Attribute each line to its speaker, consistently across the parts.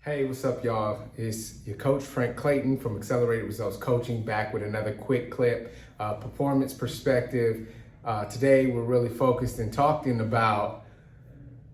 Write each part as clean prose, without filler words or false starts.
Speaker 1: Hey, what's up, y'all? It's your coach, Clayton from Accelerated Results Coaching, back with another quick clip, performance perspective. Today, we're really focused and talking about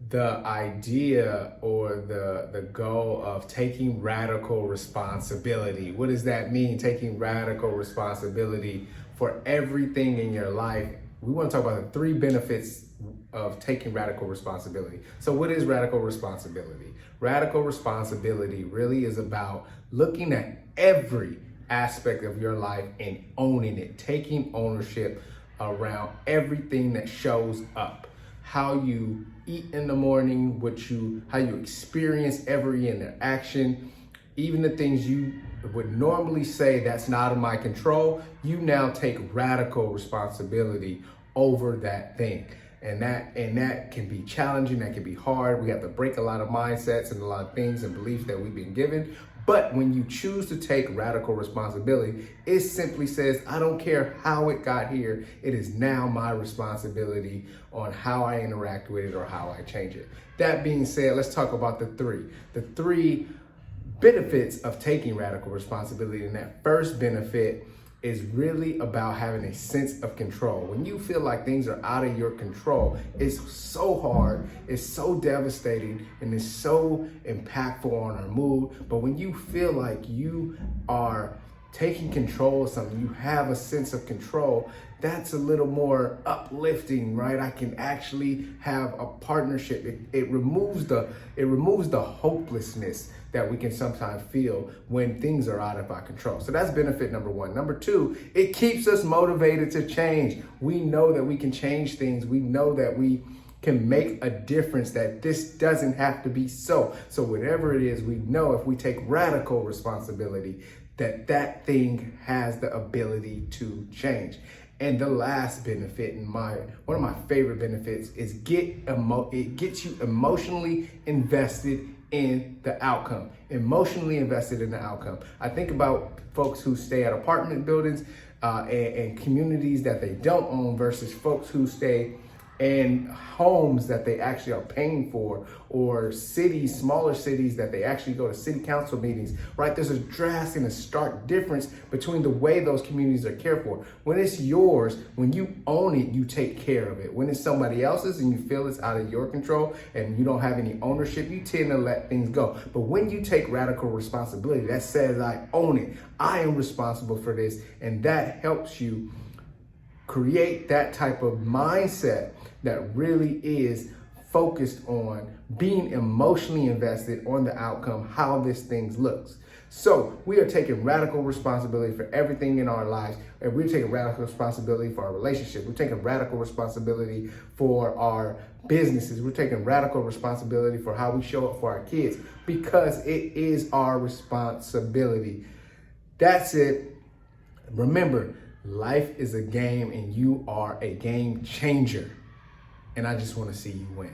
Speaker 1: the idea or the goal of taking radical responsibility. What does that mean, taking radical responsibility for everything in your life? We want to talk about the three benefits of taking radical responsibility. So what is radical responsibility? Radical responsibility really is about looking at every aspect of your life and owning it, taking ownership around everything that shows up. How you eat in the morning, how you experience every interaction, even the things you would normally say that's not in my control, you now take radical responsibility over that thing. And that can be challenging, that can be hard. We have to break a lot of mindsets and a lot of things and beliefs that we've been given. But when you choose to take radical responsibility, it simply says, I don't care how it got here. It is now my responsibility on how I interact with it or how I change it. That being said, let's talk about the three. The three benefits of taking radical responsibility. And that first benefit is really about having a sense of control. When you feel like things are out of your control, it's so hard, it's so devastating, and it's so impactful on our mood. But when you feel like you are taking control of something, you have a sense of control, that's a little more uplifting, right? I can actually have a partnership. It removes the hopelessness that we can sometimes feel when things are out of our control. So that's benefit number one. Number two, it keeps us motivated to change. We know that we can change things. We know that we can make a difference, that this doesn't have to be so. So whatever it is, we know if we take radical responsibility, that thing has the ability to change. And the last benefit, one of my favorite benefits, is it gets you emotionally invested in the outcome. Emotionally invested in the outcome. I think about folks who stay at apartment buildings and communities that they don't own versus folks who stay in homes that they actually are paying for, or cities, smaller cities that they actually go to city council meetings, right? There's a drastic and a stark difference between the way those communities are cared for. When it's yours, when you own it, you take care of it. When it's somebody else's and you feel it's out of your control and you don't have any ownership, you tend to let things go. But when you take radical responsibility, that says I own it, I am responsible for this, and that helps you create that type of mindset that really is focused on being emotionally invested on the outcome, how this thing looks. So we are taking radical responsibility for everything in our lives, and we're taking radical responsibility for our relationship. We're taking radical responsibility for our businesses. We're taking radical responsibility for how we show up for our kids, because it is our responsibility. That's it. Remember, life is a game and you are a game changer. And I just want to see you win.